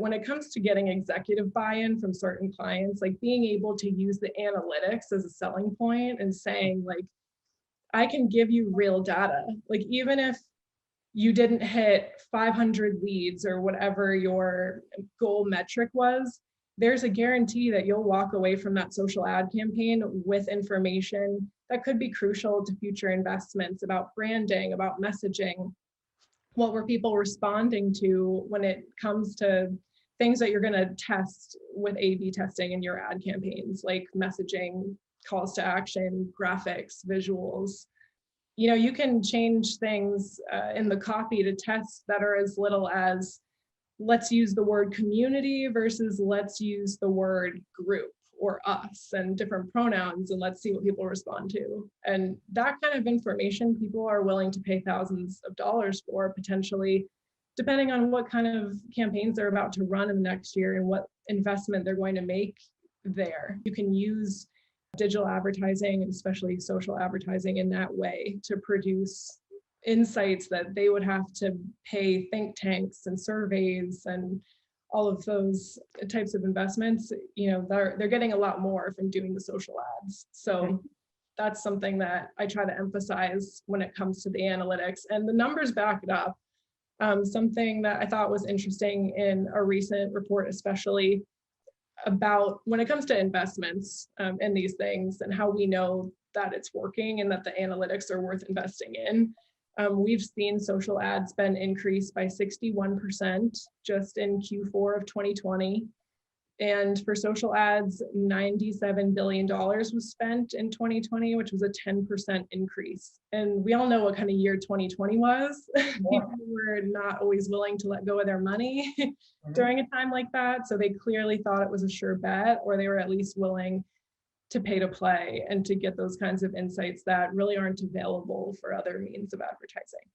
when it comes to getting executive buy-in from certain clients, like being able to use the analytics as a selling point and saying like, I can give you real data. Like even if you didn't hit 500 leads or whatever your goal metric was, there's a guarantee that you'll walk away from that social ad campaign with information that could be crucial to future investments about branding, about messaging. What were people responding to when it comes to things that you're going to test with A/B testing in your ad campaigns, like messaging, calls to action, graphics, visuals. You know, you can change things in the copy to test that are as little as, let's use the word community versus let's use the word group or us and different pronouns, and let's see what people respond to. And that kind of information people are willing to pay thousands of dollars for, potentially, depending on what kind of campaigns they're about to run in the next year and what investment they're going to make there. You can use digital advertising, and especially social advertising, in that way to produce insights that they would have to pay think tanks and surveys and all of those types of investments. You know, they're getting a lot more from doing the social ads. So that's something that I try to emphasize when it comes to the analytics, and the numbers back it up. Something that I thought was interesting in a recent report, especially about when it comes to investments in these things and how we know that it's working and that the analytics are worth investing in. We've seen social ad spend increase by 61% just in Q4 of 2020. And for social ads, $97 billion was spent in 2020, which was a 10% increase. And we all know what kind of year 2020 was. People were not always willing to let go of their money during a time like that. So they clearly thought it was a sure bet, or they were at least willing to pay to play and to get those kinds of insights that really aren't available for other means of advertising.